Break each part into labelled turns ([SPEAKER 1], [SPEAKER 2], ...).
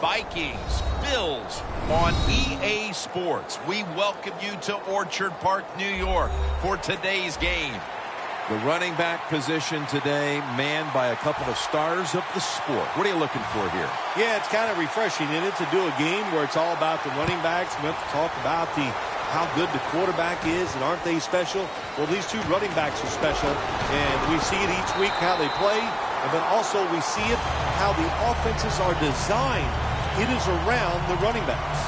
[SPEAKER 1] Vikings, Bills on EA Sports. We welcome you to Orchard Park, New York for today's game.
[SPEAKER 2] The running back position today manned by a couple of stars of the sport. What are you looking for here?
[SPEAKER 3] Yeah, it's kind of refreshing, isn't it, to do a game where it's all about the running backs. We have to talk about how good the quarterback is, and aren't they special? Well, these two running backs are special, and we see it each week how they play, but also we see it how the offenses are designed. It is around the running backs.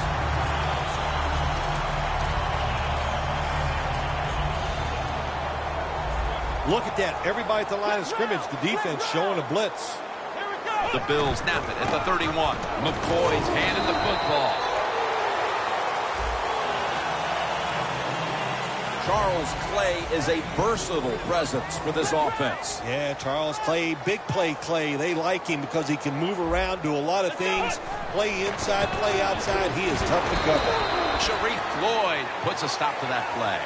[SPEAKER 3] Look at that. Everybody at the line of scrimmage, the defense showing a blitz.
[SPEAKER 1] The Bills snap it at the 31. McCoy's handed the football.
[SPEAKER 2] Charles Clay is a versatile presence for this offense.
[SPEAKER 3] Yeah, Charles Clay, big play Clay. They like him because he can move around, do a lot of things, play inside, play outside. He is tough to cover.
[SPEAKER 1] Sharif Floyd puts a stop to that play.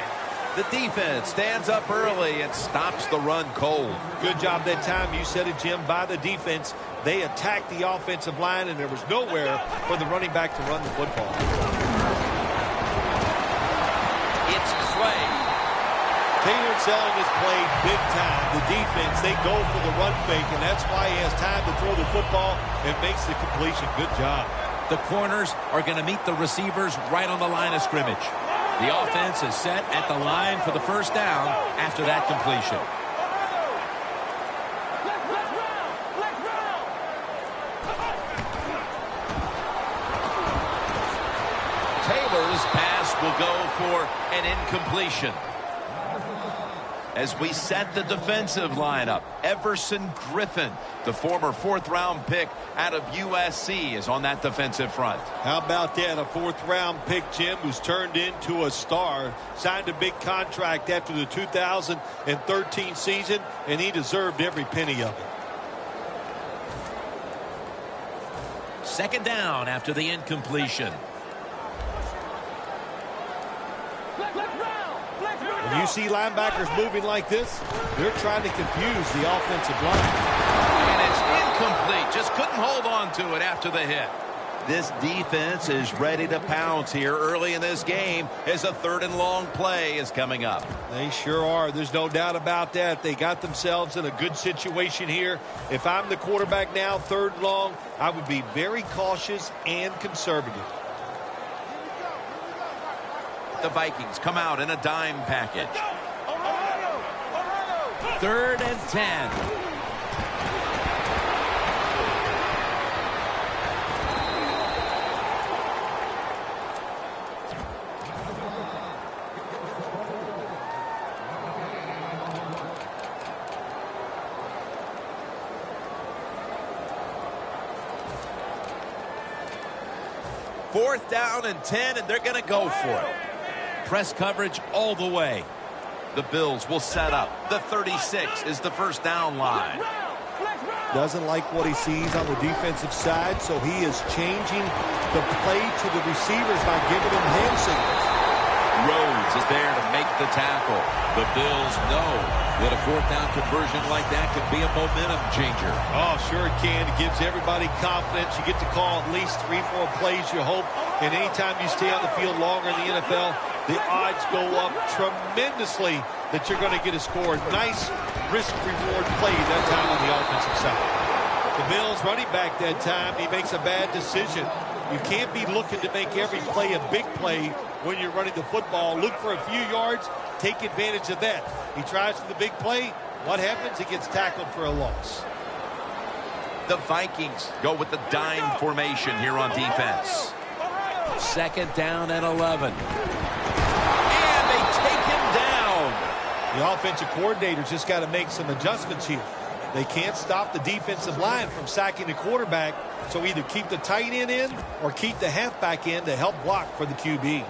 [SPEAKER 1] The defense stands up early and stops the run cold.
[SPEAKER 3] Good job that time. You said it, Jim, by the defense. They attacked the offensive line, and there was nowhere for the running back to run the football.
[SPEAKER 1] It's Clay.
[SPEAKER 3] Taylor Selling has played big time. The defense, they go for the run fake, and that's why he has time to throw the football and makes the completion. Good job.
[SPEAKER 1] The corners are going to meet the receivers right on the line of scrimmage. The offense is set at the line for the first down after that completion. Taylor's pass will go for an incompletion. As we set the defensive lineup, Everson Griffin, the former fourth-round pick out of USC, is on that defensive front.
[SPEAKER 3] How about that? A fourth-round pick, Jim, who's turned into a star. Signed a big contract after the 2013 season, and he deserved every penny of it.
[SPEAKER 1] Second down after the incompletion.
[SPEAKER 3] When you see linebackers moving like this, they're trying to confuse the offensive line.
[SPEAKER 1] And it's incomplete. Just couldn't hold on to it after the hit. This defense is ready to pounce here early in this game as a third and long play is coming up.
[SPEAKER 3] They sure are. There's no doubt about that. They got themselves in a good situation here. If I'm the quarterback now, third and long, I would be very cautious and conservative.
[SPEAKER 1] The Vikings come out in a dime package. 3rd and 10. Fourth down and 10, and they're going to go for it. Press coverage all the way. The Bills will set up. The 36 is the first down line.
[SPEAKER 3] Doesn't like what he sees on the defensive side, so he is changing the play to the receivers by giving them hand signals.
[SPEAKER 1] Rhodes is there to make the tackle. The Bills know that a fourth down conversion like that can be a momentum changer.
[SPEAKER 3] Oh, sure it can. It gives everybody confidence. You get to call at least 3-4 plays, you hope. And anytime you stay on the field longer in the NFL, the odds go up tremendously that you're going to get a score. Nice risk-reward play that time on the offensive side. The Bills running back that time, he makes a bad decision. You can't be looking to make every play a big play when you're running the football. Look for a few yards, take advantage of that. He tries for the big play. What happens? He gets tackled for a loss.
[SPEAKER 1] The Vikings go with the dime formation here on defense. 2nd down and 11. And they take him down.
[SPEAKER 3] The offensive coordinator's just got to make some adjustments here. They can't stop the defensive line from sacking the quarterback, so either keep the tight end in or keep the halfback in to help block for the QB.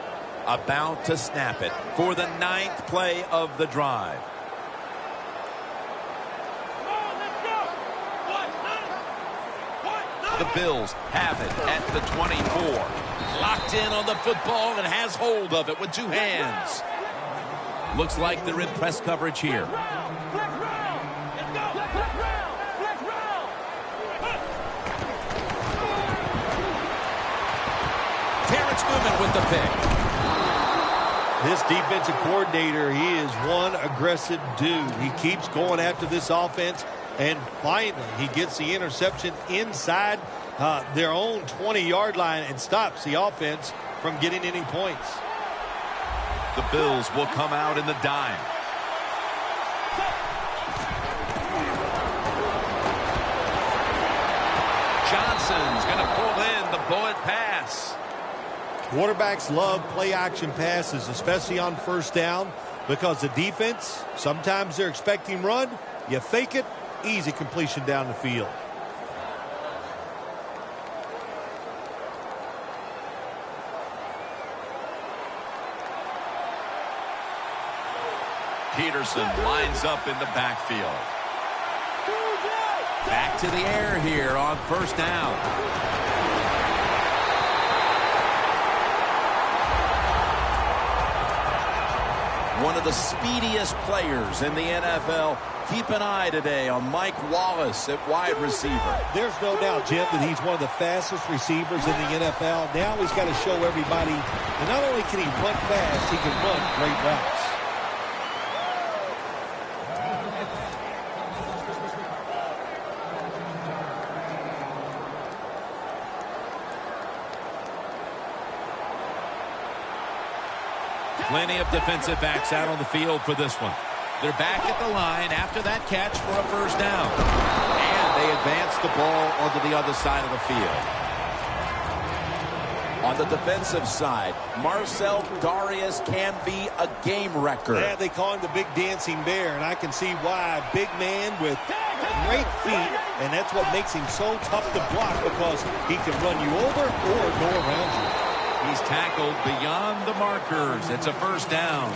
[SPEAKER 1] About to snap it for the 9th play of the drive. The Bills have it at the 24. Locked in on the football and has hold of it with two hands. Looks like they're in press coverage here. coming with the pick.
[SPEAKER 3] This defensive coordinator, he is one aggressive dude. He keeps going after this offense, and finally he gets the interception inside their own 20-yard line and stops the offense from getting any points.
[SPEAKER 1] The Bills will come out in the dime. Johnson's going to pull in the bullet pass.
[SPEAKER 3] Quarterbacks love play-action passes, especially on first down, because the defense, sometimes they're expecting run. You fake it, easy completion down the field.
[SPEAKER 1] Peterson lines up in the backfield. Back to the air here on first down. One of the speediest players in the NFL. Keep an eye today on Mike Wallace at wide receiver.
[SPEAKER 3] There's no doubt, Jim, that he's one of the fastest receivers in the NFL. Now he's got to show everybody that not only can he run fast, he can run great routes.
[SPEAKER 1] Plenty of defensive backs out on the field for this one. They're back at the line after that catch for a first down. And they advance the ball onto the other side of the field. On the defensive side, Marcel Darius can be a game wrecker.
[SPEAKER 3] Yeah, they call him the Big Dancing Bear, and I can see why. Big man with great feet, and that's what makes him so tough to block, because he can run you over or go around you.
[SPEAKER 1] He's tackled beyond the markers. It's a first down.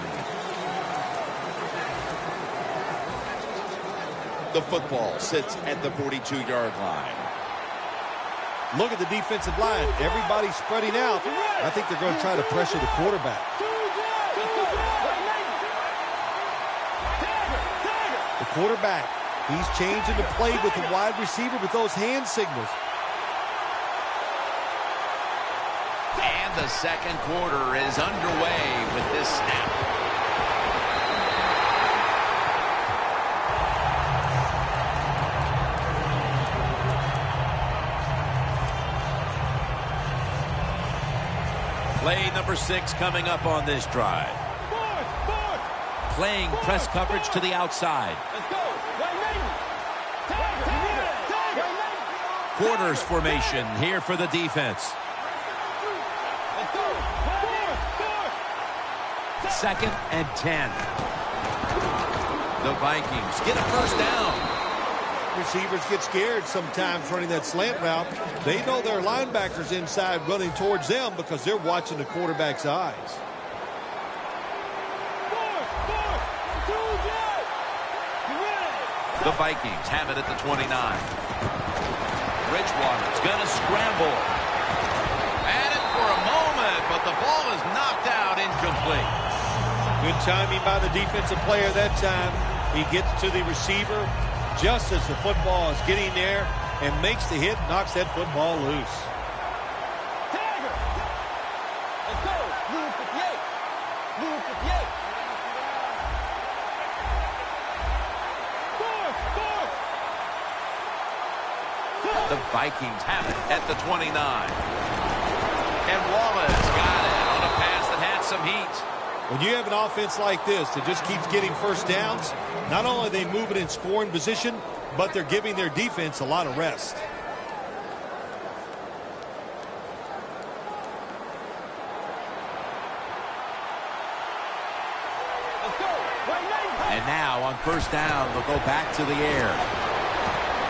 [SPEAKER 1] The football sits at the 42-yard line.
[SPEAKER 3] Look at the defensive line. Everybody's spreading out. I think they're going to try to pressure the quarterback. The quarterback, he's changing the play with the wide receiver with those hand signals.
[SPEAKER 1] And the second quarter is underway with this snap. Play number 6 coming up on this drive. Playing press coverage to the outside. Quarters formation here for the defense. Second and 10. The Vikings get a first down.
[SPEAKER 3] Receivers get scared sometimes running that slant route. They know their linebackers inside running towards them because they're watching the quarterback's eyes.
[SPEAKER 1] The Vikings have it at the 29. Bridgewater's going to scramble. At it for a moment, but the ball is knocked out, incomplete.
[SPEAKER 3] Good timing by the defensive player that time. He gets to the receiver just as the football is getting there and makes the hit, knocks that football loose.
[SPEAKER 4] Let's go. Move 58. Move 58.
[SPEAKER 1] The Vikings have it at the 29. And Wallace got it on a pass that had some heat.
[SPEAKER 3] When you have an offense like this that just keeps getting first downs, not only are they moving in scoring position, but they're giving their defense a lot of rest.
[SPEAKER 1] And now on first down, they'll go back to the air.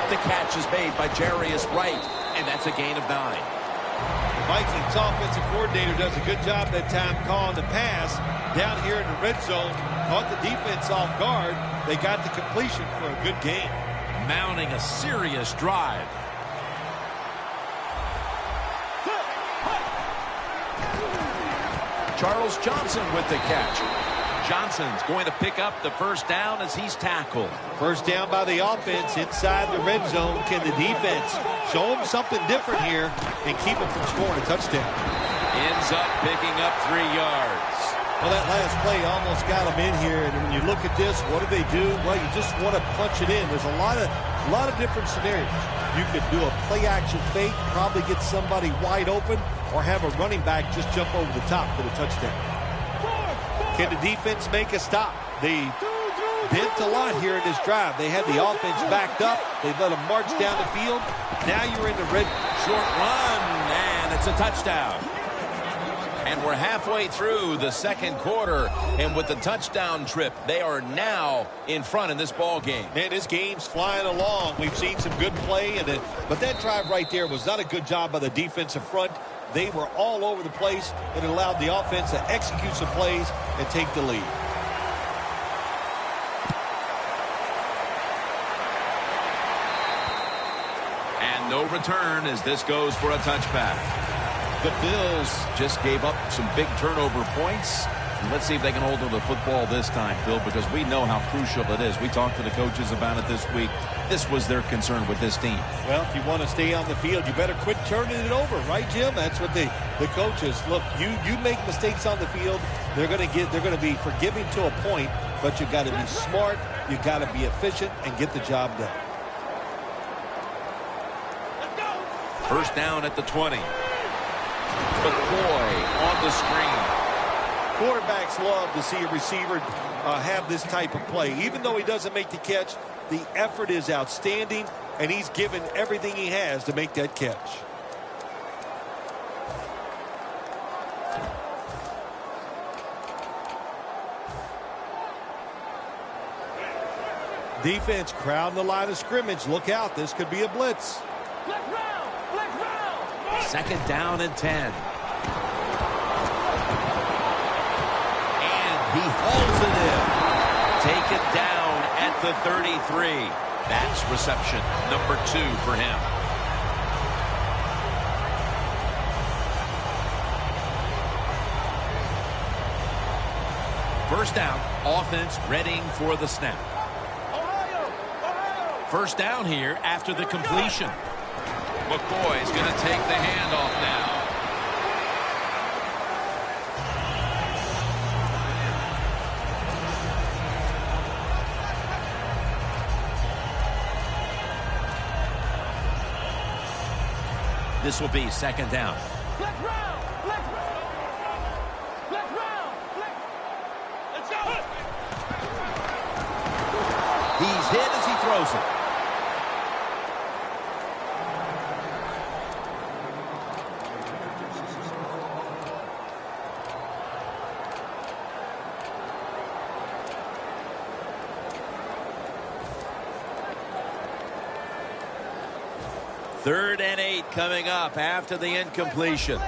[SPEAKER 1] The catch is made by Jarius Wright, and that's a gain of 9.
[SPEAKER 3] Vikings offensive coordinator does a good job that time calling the pass down here in the red zone. Caught the defense off guard. They got the completion for a good game.
[SPEAKER 1] Mounting a serious drive. Charles Johnson with the catch. Johnson's going to pick up the first down as he's tackled.
[SPEAKER 3] First down by the offense inside the red zone. Can the defense show them something different here and keep them from scoring a touchdown?
[SPEAKER 1] ends up picking up 3 yards.
[SPEAKER 3] Well, that last play almost got them in here, and when you look at this, what do? Well, you just want to punch it in. There's a lot of different scenarios. You could do a play-action fake, probably get somebody wide open, or have a running back just jump over the top for the touchdown. Can the defense make a stop? They bent a lot here in this drive. They had the offense backed up. They let them march down the field. Now you're in the red.
[SPEAKER 1] Short run, and it's a touchdown. And we're halfway through the second quarter, and with the touchdown trip, they are now in front in this ball game.
[SPEAKER 3] Man, this game's flying along. We've seen some good play, but that drive right there was not a good job by the defensive front. They were all over the place, and it allowed the offense to execute some plays and take the lead.
[SPEAKER 1] And no return as this goes for a touchback. The Bills just gave up some big turnover points. And let's see if they can hold on to the football this time, Phil, because we know how crucial it is. We talked to the coaches about it this week. This was their concern with this team.
[SPEAKER 3] Well, if you want to stay on the field, you better quit turning it over, right, Jim? That's what the coaches look. You make mistakes on the field, they're going to be forgiving to a point, but you got to be smart, you got to be efficient, and get the job done.
[SPEAKER 1] First down at the 20. McCoy on the screen.
[SPEAKER 3] Quarterbacks love to see a receiver have this type of play. Even though he doesn't make the catch, the effort is outstanding, and he's given everything he has to make that catch. Defense crowding the line of scrimmage. Look out. This could be a blitz.
[SPEAKER 1] Second down and 10. And he hauls it in. Taken down at the 33. That's reception number 2 for him. First down, offense readying for the snap. First down here after the completion. McCoy's going to take the handoff now. This will be second down.
[SPEAKER 4] Let's go.
[SPEAKER 1] He's hit as he throws it. Third and 8 coming up after the incompletion.
[SPEAKER 4] Here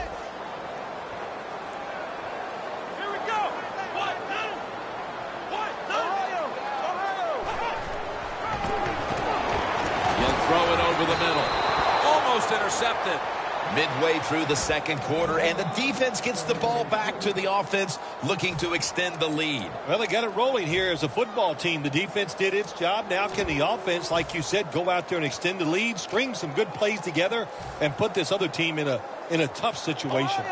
[SPEAKER 4] we go.
[SPEAKER 1] He'll throw it over the middle. Almost intercepted. Midway through the second quarter, and the defense gets the ball back to the offense, looking to extend the lead.
[SPEAKER 3] Well, they got it rolling here as a football team. The defense did its job. Now can the offense, like you said, go out there and extend the lead, string some good plays together, and put this other team in a tough situation.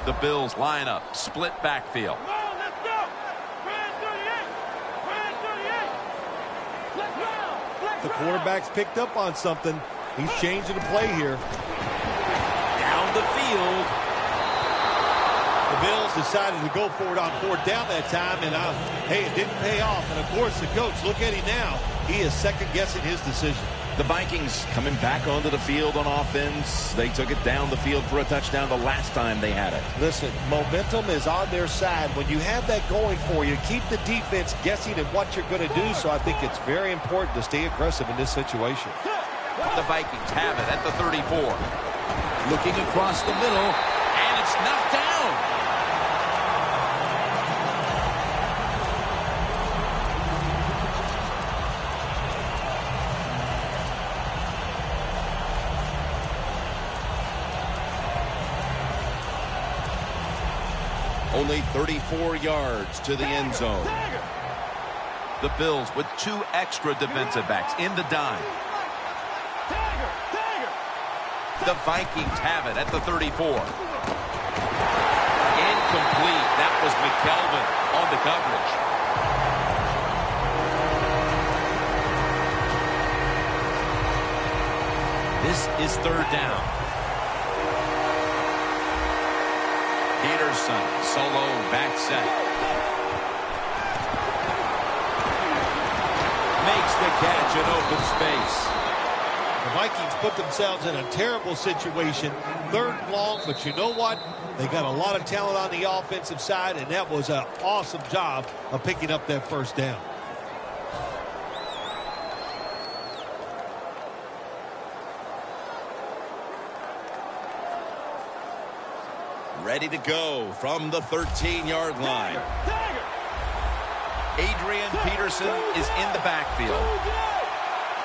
[SPEAKER 1] The Bills line up, split backfield.
[SPEAKER 3] The quarterback's picked up on something. He's changing the play here.
[SPEAKER 1] Down the field.
[SPEAKER 3] The Bills decided to go for it on fourth down that time, and hey, it didn't pay off. And, of course, the coach, look at him now. He is second-guessing his decision.
[SPEAKER 1] The Vikings coming back onto the field on offense. They took it down the field for a touchdown the last time they had it.
[SPEAKER 3] Listen, momentum is on their side. When you have that going for you, keep the defense guessing at what you're going to do. So I think it's very important to stay aggressive in this situation.
[SPEAKER 1] The Vikings have it at the 34. Looking across the middle, and it's knocked down. Only 34 yards to the end zone. The Bills with 2 extra defensive backs in the dime. The Vikings have it at the 34. Incomplete. That was McKelvin on the coverage. This is third down. Peterson, solo, back set. Makes the catch in open space.
[SPEAKER 3] The Vikings put themselves in a terrible situation. Third and long, but you know what? They got a lot of talent on the offensive side, and that was an awesome job of picking up that first down.
[SPEAKER 2] Ready to go from the 13-yard line.
[SPEAKER 1] Adrian Peterson is in the backfield.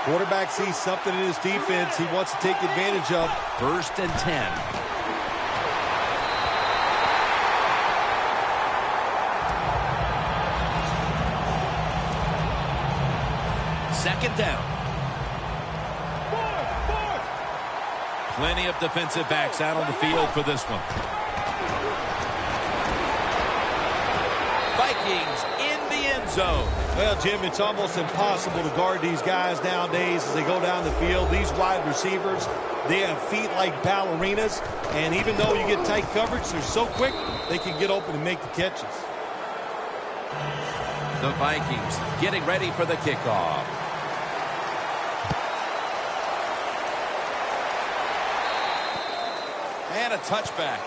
[SPEAKER 3] Quarterback sees something in his defense he wants to take advantage of.
[SPEAKER 1] 1st and 10. Second down. Plenty of defensive backs out on the field for this one. Vikings in the end zone.
[SPEAKER 3] Well, Jim, it's almost impossible to guard these guys nowadays as they go down the field. These wide receivers, they have feet like ballerinas, and even though you get tight coverage, they're so quick, they can get open and make the catches.
[SPEAKER 1] The Vikings getting ready for the kickoff.
[SPEAKER 2] And a touchback.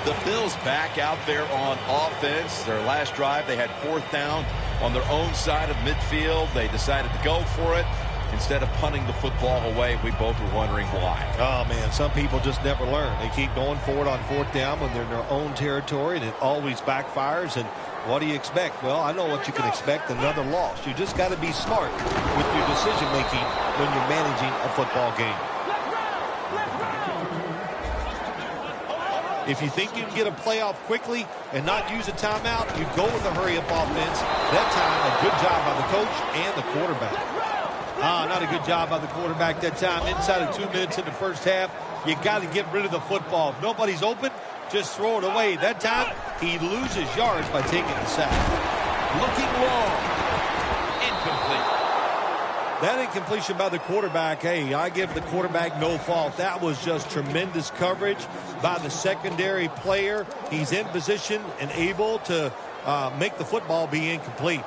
[SPEAKER 2] The Bills back out there on offense. Their last drive, they had 4th down on their own side of midfield. They decided to go for it instead of punting the football away. We both were wondering why.
[SPEAKER 3] Oh, man, some people just never learn. They keep going for it on 4th down when they're in their own territory, and it always backfires. And what do you expect? Well, I know what you can expect, another loss. You just got to be smart with your decision-making when you're managing a football game. If you think you can get a playoff quickly and not use a timeout, you go with a hurry-up offense. That time, a good job by the coach and the quarterback. Not a good job by the quarterback that time. Inside of 2 minutes in the first half, you got to get rid of the football. If nobody's open, just throw it away. That time, he loses yards by taking the sack.
[SPEAKER 1] Looking long. Incomplete.
[SPEAKER 3] That incompletion by the quarterback, hey, I give the quarterback no fault. That was just tremendous coverage by the secondary player. He's in position and able to make the football be incomplete.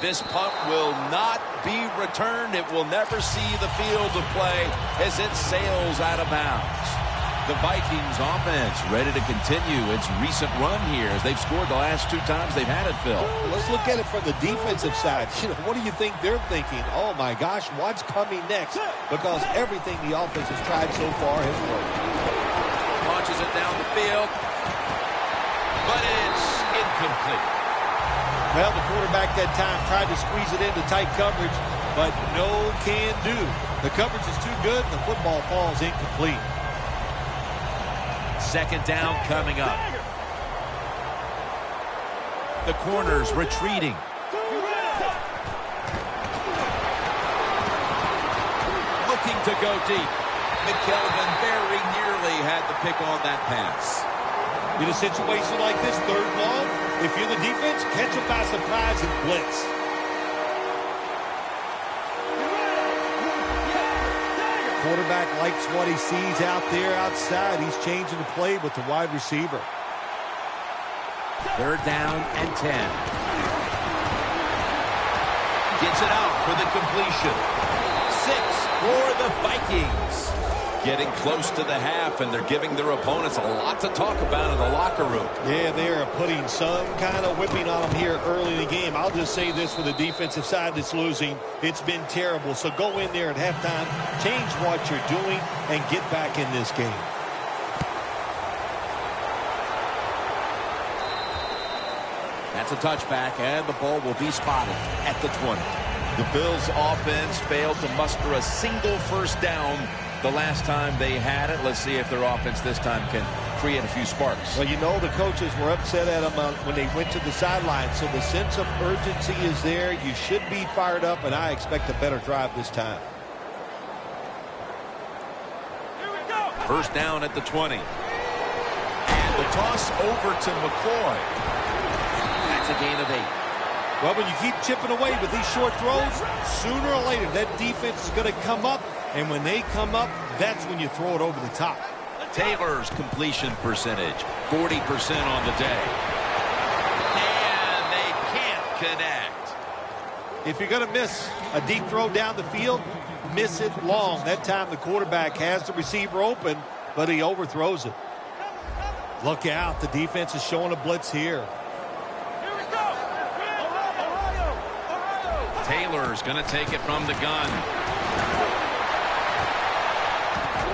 [SPEAKER 1] This punt will not be returned. It will never see the field of play as it sails out of bounds. The Vikings offense ready to continue its recent run here as they've scored the last 2 times they've had it, Phil.
[SPEAKER 3] Let's look at it from the defensive side. What do you think they're thinking? Oh, my gosh, what's coming next? Because everything the offense has tried so far has worked.
[SPEAKER 1] Launches it down the field, but it's incomplete.
[SPEAKER 3] Well, the quarterback that time tried to squeeze it into tight coverage, but no can do. The coverage is too good, and the football falls incomplete.
[SPEAKER 1] Second down coming up. The corners retreating. Looking to go deep. McKelvin very nearly had the pick on that pass.
[SPEAKER 3] In a situation like this, 3rd and long, if you're the defense, catch them by surprise and blitz. Quarterback likes what he sees out there outside. He's changing the play with the wide receiver.
[SPEAKER 1] 3rd down and 10. Gets it out for the completion. 6 for the Vikings. Getting close to the half, and they're giving their opponents a lot to talk about in the locker room.
[SPEAKER 3] Yeah, they are putting some kind of whipping on them here early in the game. I'll just say this for the defensive side that's losing. It's been terrible. So go in there at halftime, change what you're doing, and get back in this game.
[SPEAKER 1] That's a touchback, and the ball will be spotted at the 20.
[SPEAKER 2] The Bills offense failed to muster a single 1st down the last time they had it. Let's see if their offense this time can create a few sparks.
[SPEAKER 3] Well, you know the coaches were upset at him when they went to the sideline, so the sense of urgency is there. You should be fired up, and I expect a better drive this time.
[SPEAKER 1] First down at the 20. And the toss over to McCoy. That's a gain of 8.
[SPEAKER 3] Well, when you keep chipping away with these short throws, sooner or later that defense is going to come up, and when they come up, that's when you throw it over the top.
[SPEAKER 1] Taylor's completion percentage, 40% on the day. And they can't connect.
[SPEAKER 3] If you're going to miss a deep throw down the field, miss it long. That time the quarterback has the receiver open, but he overthrows it. Look out. The defense is showing a blitz here.
[SPEAKER 1] Taylor's going to take it from the gun.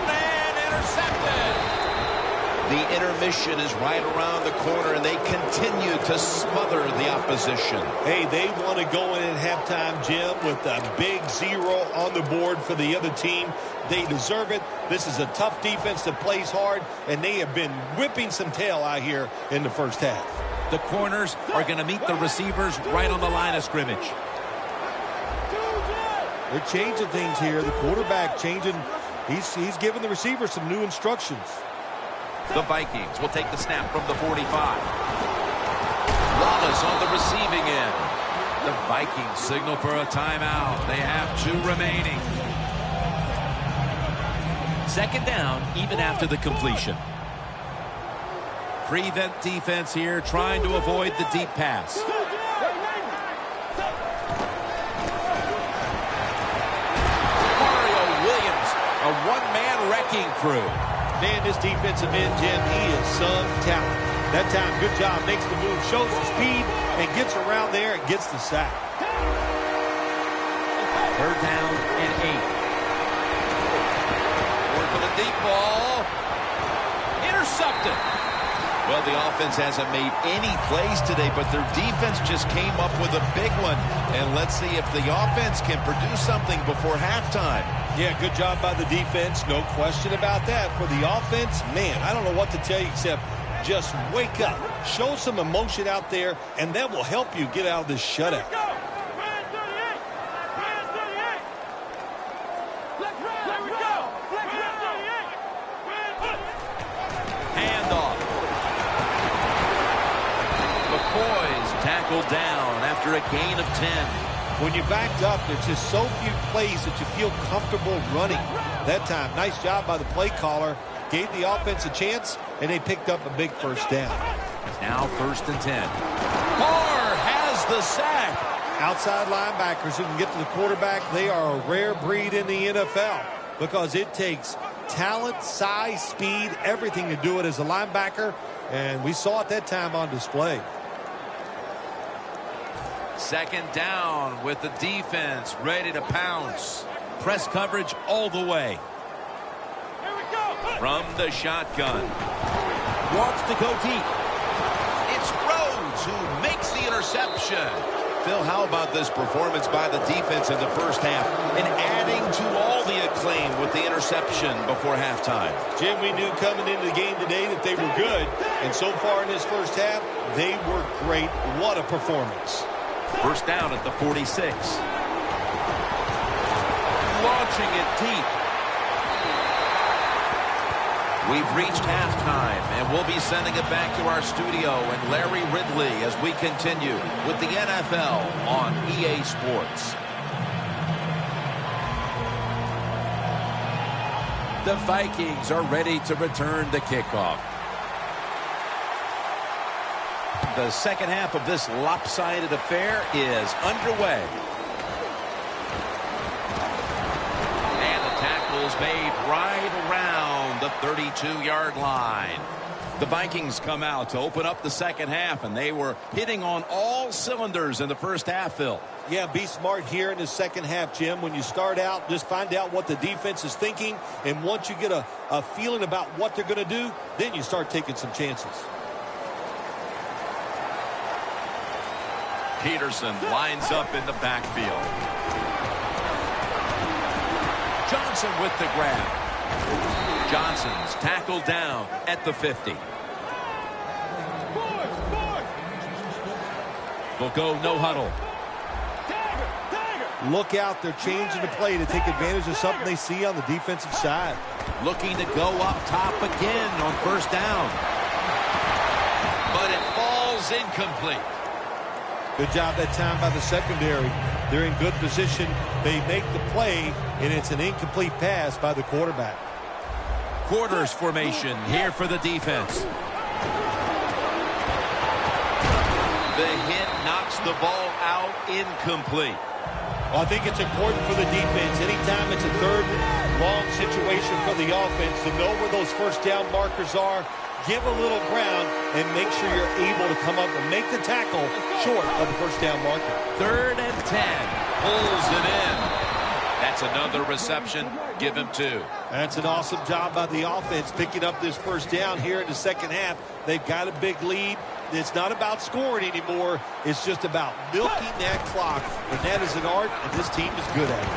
[SPEAKER 1] And intercepted. The intermission is right around the corner, and they continue to smother the opposition.
[SPEAKER 3] Hey, they want to go in at halftime, Jim, with a big 0 on the board for the other team. They deserve it. This is a tough defense that plays hard, and they have been whipping some tail out here in the first half.
[SPEAKER 1] The corners are going to meet the receivers right on the line of scrimmage.
[SPEAKER 3] They're changing things here. The quarterback changing. He's giving the receiver some new instructions.
[SPEAKER 1] The Vikings will take the snap from the 45. Wallace on the receiving end. The Vikings signal for a timeout. They have 2 remaining. Second down, even after the completion. Prevent defense here, trying to avoid the deep pass. A one-man wrecking crew.
[SPEAKER 3] Man, this defensive end, Jim, he is some talent. That time, good job, makes the move, shows the speed, and gets around there and gets the sack.
[SPEAKER 1] Third down and 8. Going for the deep ball. Intercepted. Well, the offense hasn't made any plays today, but their defense just came up with a big one. And let's see if the offense can produce something before halftime.
[SPEAKER 3] Yeah, good job by the defense. No question about that. For the offense, man, I don't know what to tell you except just wake up. Show some emotion out there, and that will help you get out of this shutout.
[SPEAKER 1] Handoff. McCoy's tackled down after a gain of 10.
[SPEAKER 3] When you're backed up, there's just so few plays that you feel comfortable running. That time, nice job by the play caller. Gave the offense a chance, and they picked up a big first down.
[SPEAKER 1] Now 1st and 10. Carr has the sack.
[SPEAKER 3] Outside linebackers who can get to the quarterback, they are a rare breed in the NFL because it takes talent, size, speed, everything to do it as a linebacker, and we saw it that time on display.
[SPEAKER 1] Second down with the defense ready to pounce. Press coverage all the way. From the shotgun. Wants to go deep. It's Rhodes who makes the interception.
[SPEAKER 2] Phil, how about this performance by the defense in the first half and adding to all the acclaim with the interception before halftime?
[SPEAKER 3] Jim, we knew coming into the game today that they were good, and so far in this first half, they were great. What a performance.
[SPEAKER 1] First down at the 46. Launching it deep. We've reached halftime, and we'll be sending it back to our studio and Larry Ridley as we continue with the NFL on EA Sports. The Vikings are ready to return the kickoff. The second half of this lopsided affair is underway. And the tackle is made right around the 32-yard line. The Vikings come out to open up the second half, and they were hitting on all cylinders in the first half, Phil.
[SPEAKER 3] Yeah, be smart here in the second half, Jim. When you start out, just find out what the defense is thinking, and once you get a feeling about what they're going to do, then you start taking some chances.
[SPEAKER 1] Peterson lines up in the backfield. Johnson with the grab. Johnson's tackled down at the 50. We'll go no huddle.
[SPEAKER 3] Look out, they're changing the play to take advantage of something they see on the defensive side.
[SPEAKER 1] Looking to go up top again on first down. But it falls incomplete.
[SPEAKER 3] Good job that time by the secondary. They're in good position. They make the play, and it's an incomplete pass by the quarterback.
[SPEAKER 1] Quarters formation here for the defense. The hit knocks the ball out incomplete.
[SPEAKER 3] Well, I think it's important for the defense. Anytime it's a third long situation for the offense to know where those first down markers are, give a little ground, and make sure you're able to come up and make the tackle short of the first down marker.
[SPEAKER 1] 3rd and 10. Pulls it in. That's another reception. Give him 2.
[SPEAKER 3] That's an awesome job by the offense picking up this first down here in the second half. They've got a big lead. It's not about scoring anymore. It's just about milking that clock. And that is an art, and this team is good at it.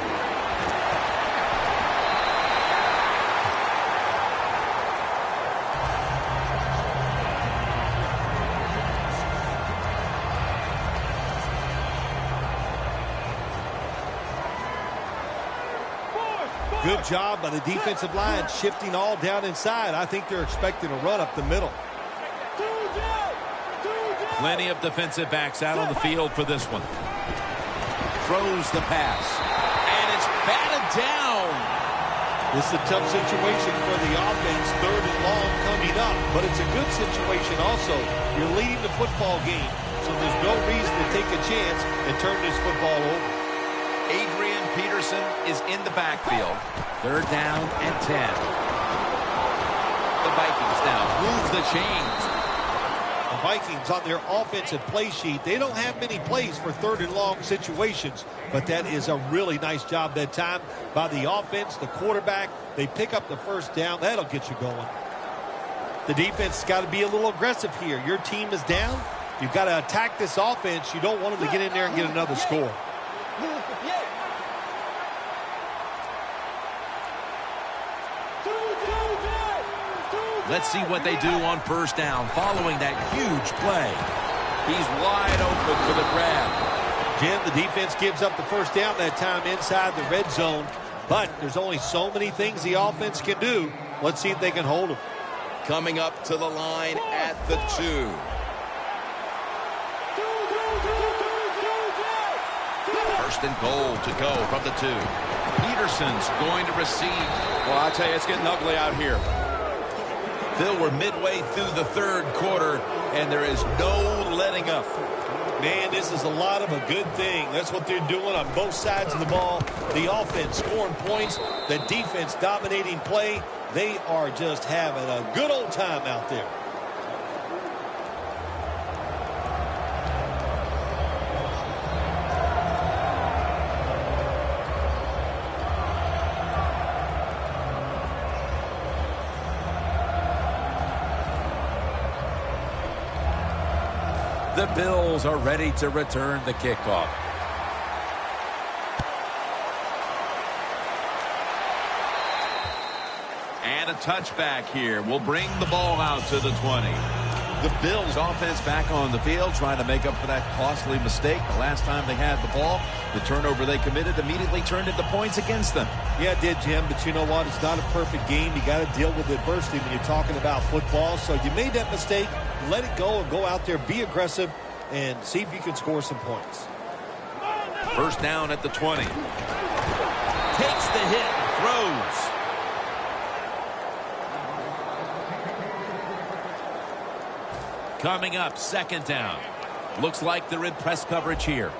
[SPEAKER 3] Good job by the defensive line, shifting all down inside. I think they're expecting a run up the middle.
[SPEAKER 1] Plenty of defensive backs out on the field for this one. Throws the pass. And it's batted down.
[SPEAKER 3] This is a tough situation for the offense. 3rd and long coming up. But it's a good situation also. You're leading the football game. So there's no reason to take a chance and turn this football over.
[SPEAKER 1] Adrian Peterson is in the backfield. 3rd down and 10. The Vikings now move the chains.
[SPEAKER 3] The Vikings on their offensive play sheet, they don't have many plays for 3rd and long situations, but that is a really nice job that time by the offense, the quarterback. They pick up the first down. That'll get you going. The defense has got to be a little aggressive here. Your team is down. You've got to attack this offense. You don't want them to get in there and get another score.
[SPEAKER 1] Let's see what they do on first down following that huge play. He's wide open for the grab.
[SPEAKER 3] Jim, the defense gives up the first down that time inside the red zone, but there's only so many things the offense can do. Let's see if they can hold them.
[SPEAKER 2] Coming up to the line at the 2.
[SPEAKER 1] First and goal to go from the 2. Peterson's going to receive.
[SPEAKER 2] Well, I tell you, it's getting ugly out here.
[SPEAKER 1] Bill, we're midway through the 3rd quarter, and there is no letting up.
[SPEAKER 3] Man, this is a lot of a good thing. That's what they're doing on both sides of the ball. The offense scoring points, the defense dominating play. They are just having a good old time out there.
[SPEAKER 1] The Bills are ready to return the kickoff. And a touchback here will bring the ball out to the 20. The Bills offense back on the field trying to make up for that costly mistake. The last time they had the ball, the turnover they committed immediately turned into points against them.
[SPEAKER 3] Yeah, it did, Jim, but you know what? It's not a perfect game. You got to deal with adversity when you're talking about football. So you made that mistake. Let it go and go out there, be aggressive, and see if you can score some points.
[SPEAKER 1] First down at the 20. Takes the hit, throws. Coming up, 2nd down. Looks like they're in press coverage here.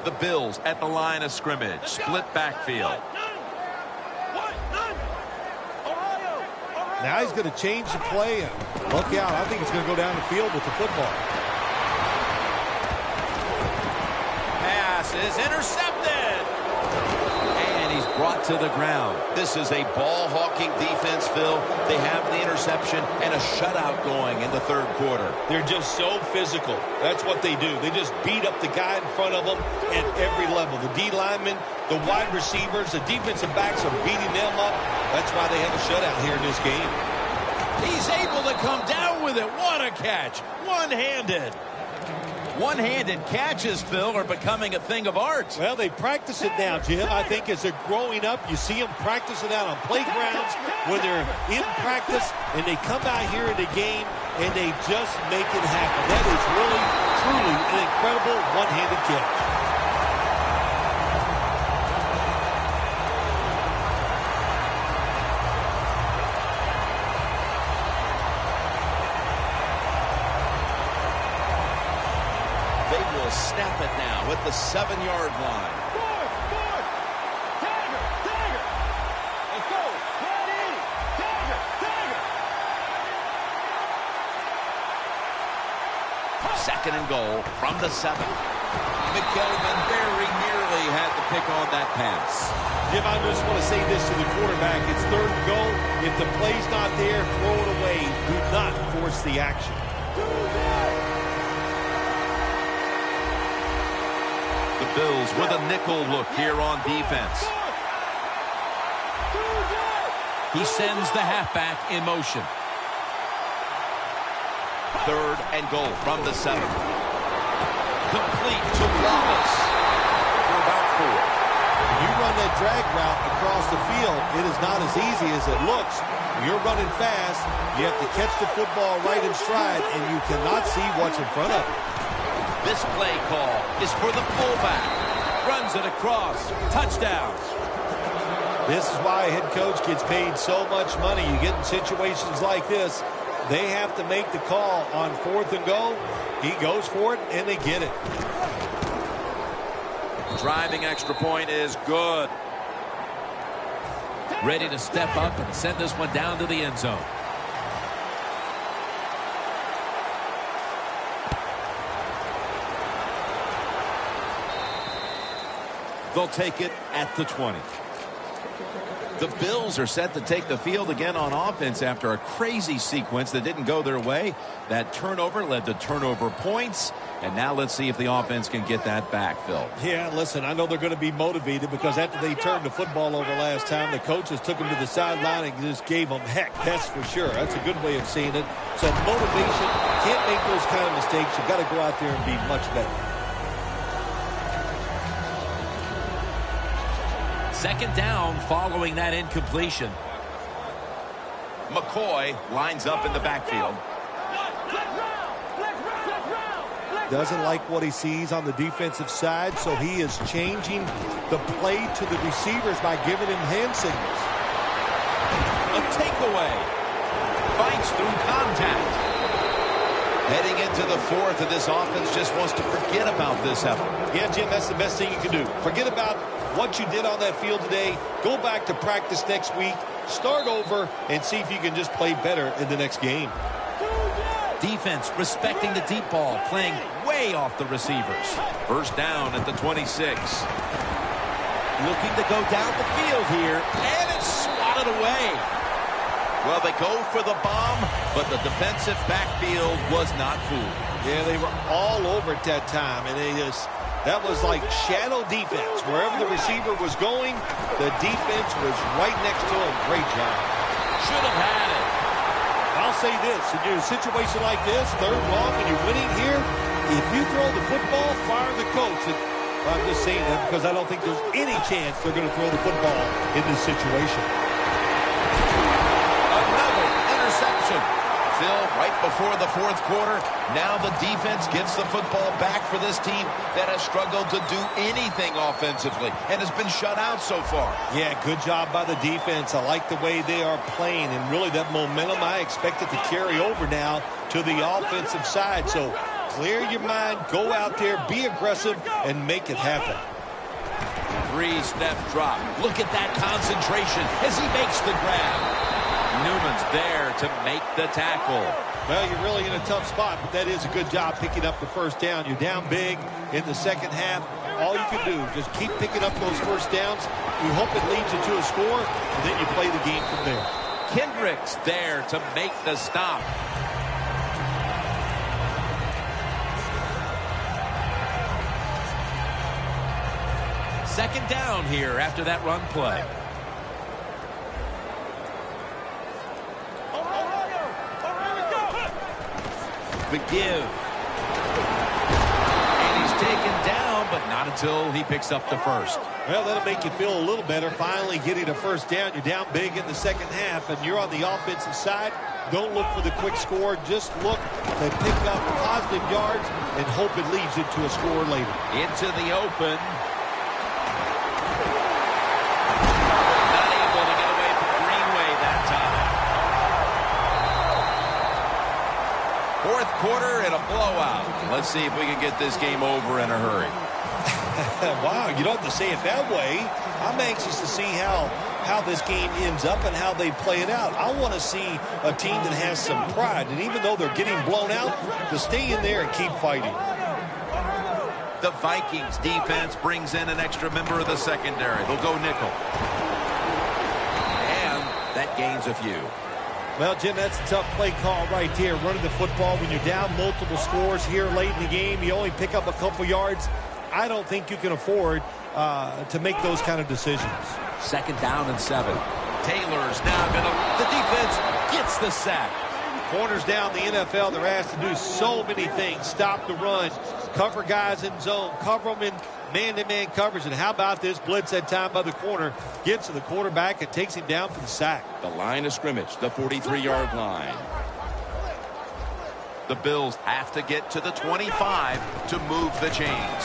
[SPEAKER 1] The Bills at the line of scrimmage. Split backfield.
[SPEAKER 3] Now he's going to change the play. And look out. I think he's going to go down the field with the football.
[SPEAKER 1] Pass is intercepted. And he's brought to the ground.
[SPEAKER 2] This is a ball-hawking defense, Phil. They have the interception and a shutout going in the third quarter.
[SPEAKER 3] They're just so physical. That's what they do. They just beat up the guy in front of them at every level. The D linemen, the wide receivers, the defensive backs are beating them up. That's why they have a shutout here in this game.
[SPEAKER 1] He's able to come down with it. What a catch. One-handed. One-handed catches, Phil, are becoming a thing of art.
[SPEAKER 3] Well, they practice it now, Jim. I think as they're growing up, you see them practice it out on playgrounds when they're in practice, and they come out here in the game, and they just make it happen. That is really, truly an incredible one-handed catch.
[SPEAKER 2] Snap it now at the 7-yard line.
[SPEAKER 4] Forward. Dagger. Let's go. Ready. Dagger.
[SPEAKER 1] Second and goal from the 7.
[SPEAKER 2] McKelvin very nearly had the pick on that pass.
[SPEAKER 3] Jim, I just want to say this to the quarterback. It's third and goal. If the play's not there, throw it away. Do not force the action.
[SPEAKER 1] The Bills with a nickel look here on defense. He sends the halfback in motion.
[SPEAKER 2] Third and goal from the 7. Complete to Wallace for about 4.
[SPEAKER 3] When you run that drag route across the field, it is not as easy as it looks. You're running fast. You have to catch the football right in stride, and you cannot see what's in front of you.
[SPEAKER 1] This play call is for the fullback. Runs it across. Touchdown.
[SPEAKER 3] This is why a head coach gets paid so much money. You get in situations like this, they have to make the call on fourth and goal. He goes for it, and they get it.
[SPEAKER 1] Driving extra point is good. Ready to step up and send this one down to the end zone.
[SPEAKER 2] They'll take it at the 20. The Bills are set to take the field again on offense after a crazy sequence that didn't go their way. That turnover led to turnover points. And now let's see if the offense can get that back, Phil.
[SPEAKER 3] Yeah, listen, I know they're going to be motivated because after they turned the football over last time, the coaches took them to the sideline and just gave them heck. That's for sure. That's a good way of seeing it. So motivation, can't make those kind of mistakes. You've got to go out there and be much better.
[SPEAKER 1] Second down following that incompletion.
[SPEAKER 2] McCoy lines up in the backfield.
[SPEAKER 3] Doesn't like what he sees on the defensive side, so he is changing the play to the receivers by giving him hand signals.
[SPEAKER 2] A takeaway. Fights through contact. Heading into the fourth, and this offense just wants to forget about this effort.
[SPEAKER 3] Yeah, Jim, that's the best thing you can do. Forget about what you did on that field today. Go back to practice next week. Start over and see if you can just play better in the next game.
[SPEAKER 1] Defense respecting the deep ball, playing way off the receivers.
[SPEAKER 2] First down at the 26.
[SPEAKER 1] Looking to go down the field here, and it's swatted away.
[SPEAKER 2] Well, they go for the bomb, but the defensive backfield was not fooled.
[SPEAKER 3] Yeah, they were all over at that time, and that was like shadow defense. Wherever the receiver was going, the defense was right next to him. Great job.
[SPEAKER 1] Should have had it.
[SPEAKER 3] I'll say this, in a situation like this, third and long, and you're winning here, if you throw the football, fire the coach. I'm just saying that because I don't think there's any chance they're going to throw the football in this situation.
[SPEAKER 2] Another interception. Phil, right before the fourth quarter, now the defense gets the football back for this team that has struggled to do anything offensively and has been shut out so far.
[SPEAKER 3] Yeah, good job by the defense. I like the way they are playing, and really that momentum I expect it to carry over now to the offensive side. So clear your mind, go out there, be aggressive, and make it happen.
[SPEAKER 1] Three-step drop. Look at that concentration as he makes the grab. Newman's there to make the tackle.
[SPEAKER 3] Well, you're really in a tough spot, but that is a good job picking up the first down. You're down big in the second half. All you can do. Just keep picking up those first downs. You hope it leads you to a score, and then you play the game from there.
[SPEAKER 1] Kendricks there to make the stop. Second down here after that run play. The give. And he's taken down, but not until he picks up the first.
[SPEAKER 3] Well, that'll make you feel a little better. Finally getting a first down. You're down big in the second half, and you're on the offensive side. Don't look for the quick score. Just look to pick up positive yards and hope it leads you to a score later.
[SPEAKER 1] Into the open. Fourth quarter and a blowout. Let's see if we can get this game over in a hurry.
[SPEAKER 3] Wow, you don't have to say it that way. I'm anxious to see how this game ends up and how they play it out. I want to see a team that has some pride. And even though they're getting blown out, to stay in there and keep fighting.
[SPEAKER 1] The Vikings defense brings in an extra member of the secondary. They'll go nickel. And that gains a few.
[SPEAKER 3] Well, Jim, that's a tough play call right there. Running the football when you're down multiple scores here late in the game. You only pick up a couple yards. I don't think you can afford to make those kind of decisions.
[SPEAKER 1] Second down and 7. Taylor's now going to... The defense gets the sack.
[SPEAKER 3] Corners down the NFL, they're asked to do so many things. Stop the run, cover guys in zone, cover them in man-to-man coverage. And how about this blitz that time by the corner? Gets to the quarterback and takes him down for the sack.
[SPEAKER 2] The line of scrimmage, the 43-yard line.
[SPEAKER 1] The Bills have to get to the 25 to move the chains.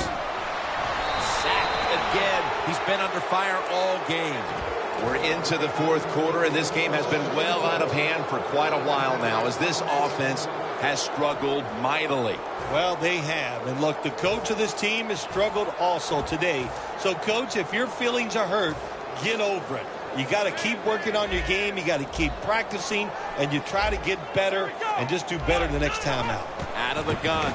[SPEAKER 1] Sacked again. He's been under fire all game. We're into the fourth quarter, and this game has been well out of hand for quite a while now as this offense has struggled mightily.
[SPEAKER 3] Well, they have. And look, the coach of this team has struggled also today. So, Coach, if your feelings are hurt, get over it. You got to keep working on your game. You got to keep practicing, and you try to get better and just do better the next time out.
[SPEAKER 1] Out of the gun.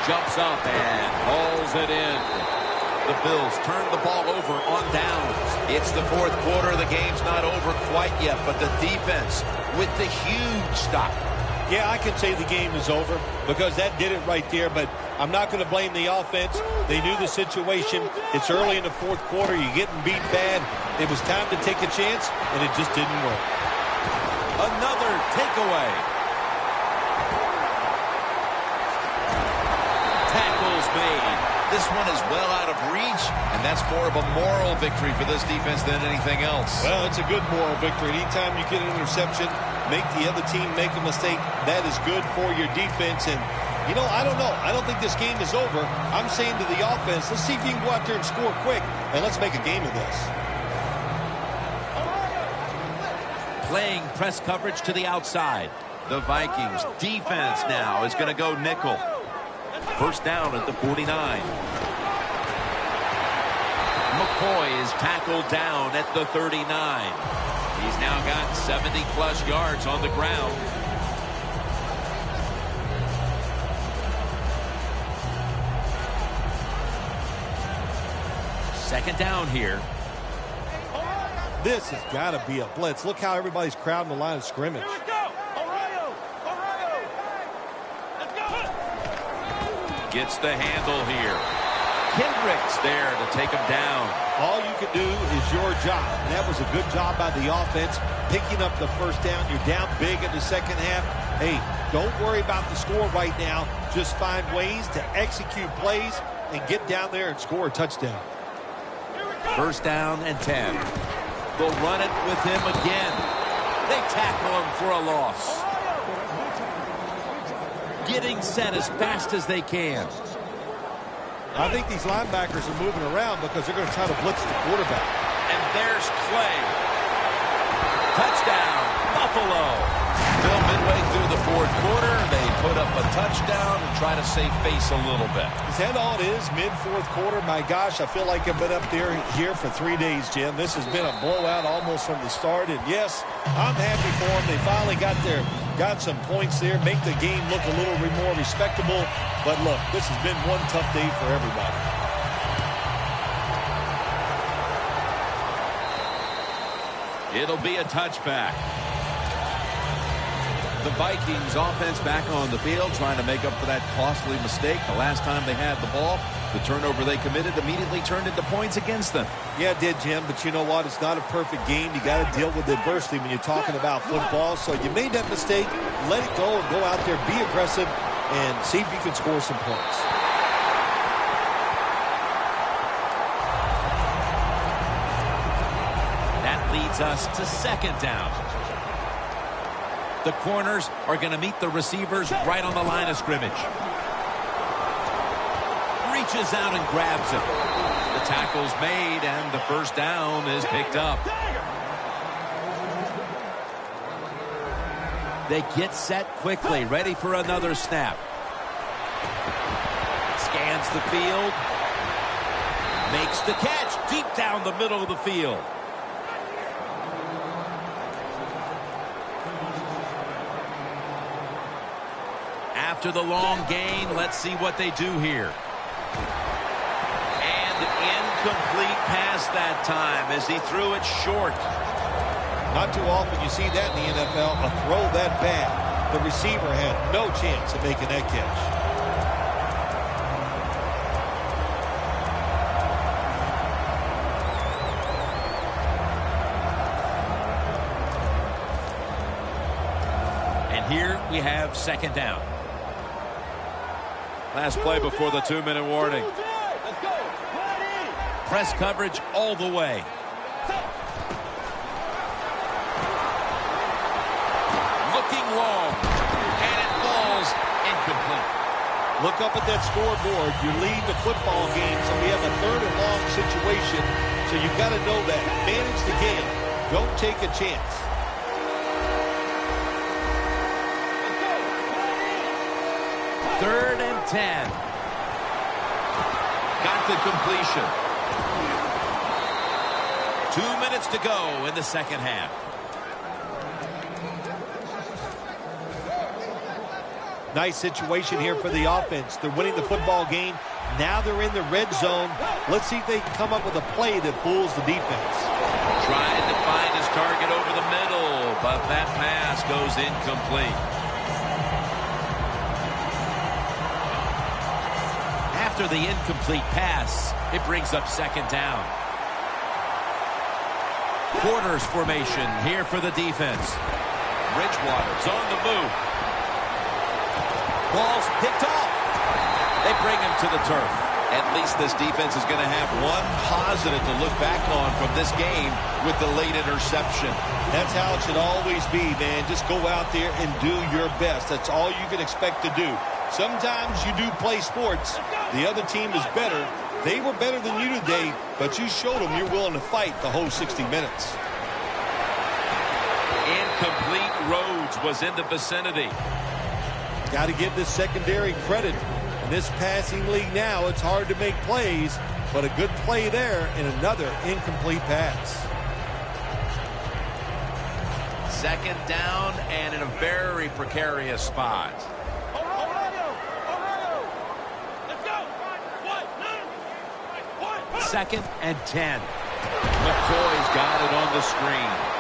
[SPEAKER 1] Jumps up and hauls it in. The Bills turn the ball over on downs. It's the fourth quarter. The game's not over quite yet, but the defense with the huge stop.
[SPEAKER 3] Yeah, I can say the game is over because that did it right there, but I'm not going to blame the offense. They knew the situation. It's early in the fourth quarter. You're getting beat bad. It was time to take a chance, and it just didn't work.
[SPEAKER 1] Another takeaway. Tackles made. This one is well out of reach, and that's more of a moral victory for this defense than anything else.
[SPEAKER 3] Well, it's a good moral victory. Anytime you get an interception, make the other team make a mistake, that is good for your defense. And, you know, I don't know. I don't think this game is over. I'm saying to the offense, let's see if you can go out there and score quick, and let's make a game of this.
[SPEAKER 1] Playing press coverage to the outside. The Vikings defense now is going to go nickel. First down at the 49. McCoy is tackled down at the 39. He's now got 70-plus yards on the ground. Second down here.
[SPEAKER 3] This has got to be a blitz. Look how everybody's crowding the line of scrimmage.
[SPEAKER 1] Gets the handle here. Kendricks there to take him down.
[SPEAKER 3] All you can do is your job. And that was a good job by the offense, picking up the first down. You're down big in the second half. Hey, don't worry about the score right now. Just find ways to execute plays and get down there and score a touchdown.
[SPEAKER 1] First down and 10. They'll run it with him again. They tackle him for a loss. Getting set as fast as they can.
[SPEAKER 3] I think these linebackers are moving around because they're going to try to blitz the quarterback.
[SPEAKER 1] And there's Clay. Touchdown, Buffalo. Bill, midway through the fourth quarter, they put up a touchdown and try to save face a little bit.
[SPEAKER 3] Is that all it is, mid-fourth quarter? My gosh, I feel like I've been up here for 3 days, Jim. This has been a blowout almost from the start. And, yes, I'm happy for them. They finally got their got some points there, make the game look a little more respectable. But look, this has been one tough day for everybody.
[SPEAKER 1] It'll be a touchback. The Vikings offense back on the field trying to make up for that costly mistake. The last time they had the ball, the turnover they committed immediately turned into points against them.
[SPEAKER 3] Yeah, it did, Jim, but you know what? It's not a perfect game. You got to deal with adversity when you're talking about football. So you made that mistake, let it go, and go out there, be aggressive, and see if you can score some points.
[SPEAKER 1] That leads us to second down. The corners are going to meet the receivers right on the line of scrimmage. Reaches out and grabs it. The tackle's made, and the first down is picked up. They get set quickly, ready for another snap. Scans the field. Makes the catch deep down the middle of the field. After the long gain, let's see what they do here. And incomplete pass that time as he threw it short.
[SPEAKER 3] Not too often you see that in the NFL, a throw that bad. The receiver had no chance of making that catch.
[SPEAKER 1] And here we have second down. Last play before the 2-minute warning.
[SPEAKER 4] Let's go.
[SPEAKER 1] Press coverage all the way. Looking long. And it falls incomplete.
[SPEAKER 3] Look up at that scoreboard. You're leading the football game, so we have a 3rd and long situation. So you've got to know that. Manage the game. Don't take a chance.
[SPEAKER 1] Third and 10. Got the completion. 2 minutes to go in the second half.
[SPEAKER 3] Nice situation here for the offense. They're winning the football game. Now they're in the red zone. Let's see if they can come up with a play that fools the defense.
[SPEAKER 1] Trying to find his target over the middle, but that pass goes incomplete. After the incomplete pass, it brings up second down. Quarters formation here for the defense. Bridgewater's on the move. Ball's picked off. They bring him to the turf.
[SPEAKER 2] At least this defense is going to have one positive to look back on from this game with the late interception.
[SPEAKER 3] That's how it should always be, man. Just go out there and do your best. That's all you can expect to do. Sometimes you do play sports. The other team is better. They were better than you today, but you showed them you're willing to fight the whole 60 minutes.
[SPEAKER 1] Incomplete. Rhodes was in the vicinity.
[SPEAKER 3] Got to give this secondary credit. In this passing league now, it's hard to make plays, but a good play there and another incomplete pass.
[SPEAKER 1] Second down and in a very precarious spot. Second and 10. McCoy's got it on the screen.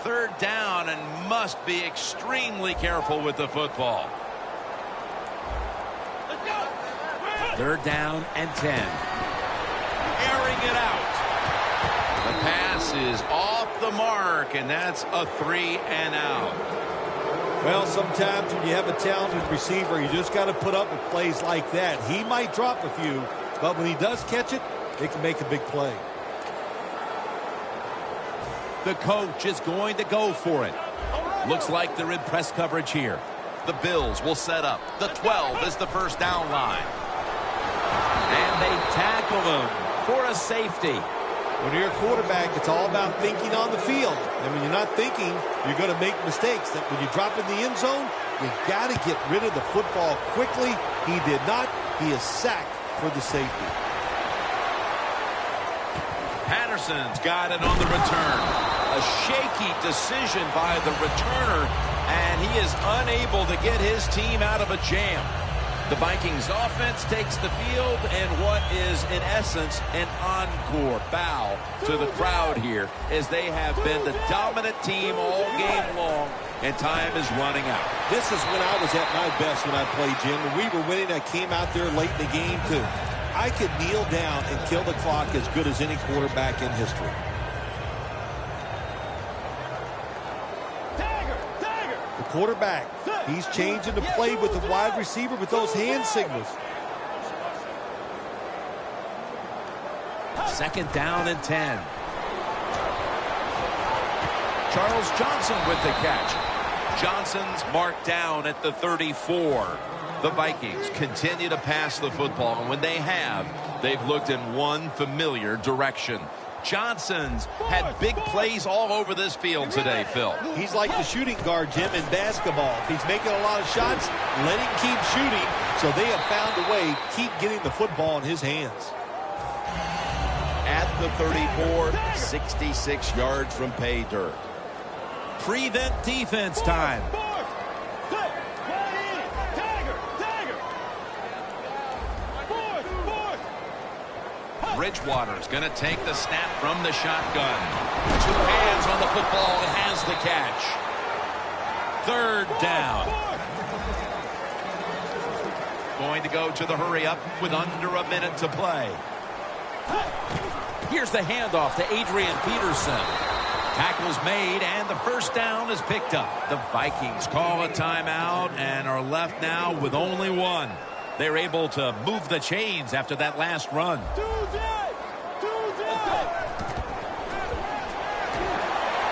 [SPEAKER 1] Third down and must be extremely careful with the football. Third down and 10. Airing it out. The pass is off the mark, and that's a 3-and-out.
[SPEAKER 3] Well, sometimes when you have a talented receiver, you just got to put up with plays like that. He might drop a few, but when he does catch it, it can make a big play.
[SPEAKER 1] The coach is going to go for it. Looks like they're in press coverage here.
[SPEAKER 2] The Bills will set up. The 12 is the first down line.
[SPEAKER 1] And they tackle him for a safety.
[SPEAKER 3] When you're a quarterback, it's all about thinking on the field. And when you're not thinking, you're going to make mistakes. That when you drop in the end zone, you got to get rid of the football quickly. He did not. He is sacked for the safety.
[SPEAKER 1] Patterson's got it on the return. A shaky decision by the returner, and he is unable to get his team out of a jam. The Vikings offense takes the field, and what is, in essence, an encore bow to the crowd here, as they have been the dominant team all game long, and time is running out.
[SPEAKER 3] This is when I was at my best when I played, Jim. When we were winning, I came out there late in the game, too. I could kneel down and kill the clock as good as any quarterback in history. The quarterback, he's changing the play with the wide receiver with those hand signals.
[SPEAKER 1] 2nd down and 10. Charles Johnson with the catch. Johnson's marked down at the 34. The Vikings continue to pass the football, and when they have, they've looked in one familiar direction. Johnson's had big plays all over this field today, Phil.
[SPEAKER 3] He's like the shooting guard, Jim, in basketball. If he's making a lot of shots, let him keep shooting. So they have found a way, keep getting the football in his hands.
[SPEAKER 2] At the 34, 66 yards from pay dirt.
[SPEAKER 1] Prevent defense time. Bridgewater's going to take the snap from the shotgun. 2 hands on the football and has the catch. 3rd down. Going to go to the hurry up with under a minute to play. Here's the handoff to Adrian Peterson. Tackle's made, and the 1st down is picked up. The Vikings call a timeout and are left now with only 1. They're able to move the chains after that last run.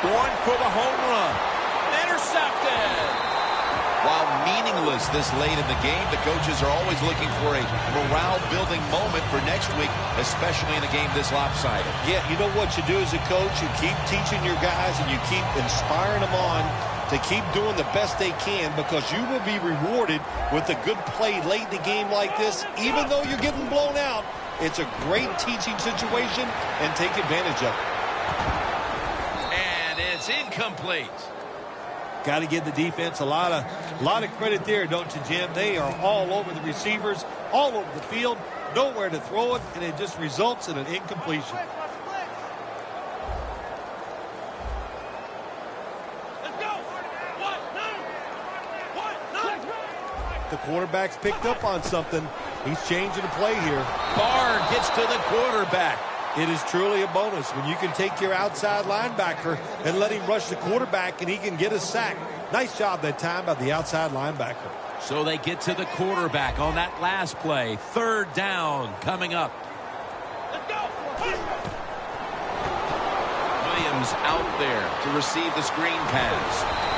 [SPEAKER 1] Going for the home run. Intercepted.
[SPEAKER 2] While meaningless this late in the game, the coaches are always looking for a morale-building moment for next week, especially in a game this lopsided.
[SPEAKER 3] Yeah, you know what you do as a coach? You keep teaching your guys and you keep inspiring them on to keep doing the best they can, because you will be rewarded with a good play late in the game like this. Even though you're getting blown out, it's a great teaching situation, and take advantage of it.
[SPEAKER 1] And it's incomplete.
[SPEAKER 3] Got to give the defense a lot of credit there, don't you, Jim? They are all over the receivers, all over the field, nowhere to throw it, and it just results in an incompletion. The quarterback's picked up on something. He's changing the play here.
[SPEAKER 1] Barr gets to the quarterback.
[SPEAKER 3] It is truly a bonus when you can take your outside linebacker and let him rush the quarterback and he can get a sack. Nice job that time by the outside linebacker.
[SPEAKER 1] So they get to the quarterback on that last play. 3rd down coming up. Williams out there to receive the screen pass.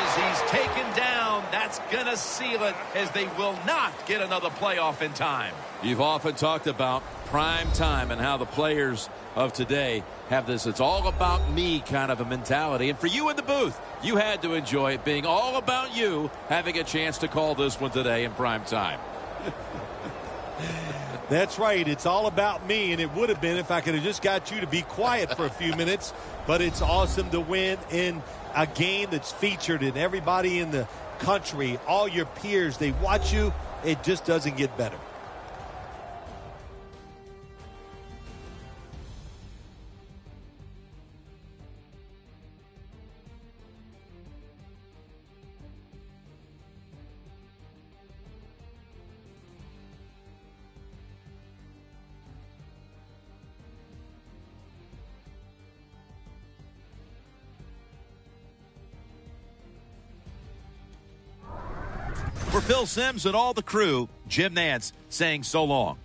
[SPEAKER 1] He's taken down. That's going to seal it, as they will not get another playoff in time. You've often talked about prime time and how the players of today have this "it's all about me" kind of a mentality. And for you in the booth, you had to enjoy it being all about you, having a chance to call this one today in prime time.
[SPEAKER 3] That's right. It's all about me, and it would have been if I could have just got you to be quiet for a few minutes. But it's awesome to win in a game that's featured in everybody in the country, all your peers. They watch you. It just doesn't get better.
[SPEAKER 1] For Phil Simms and all the crew, Jim Nantz saying so long.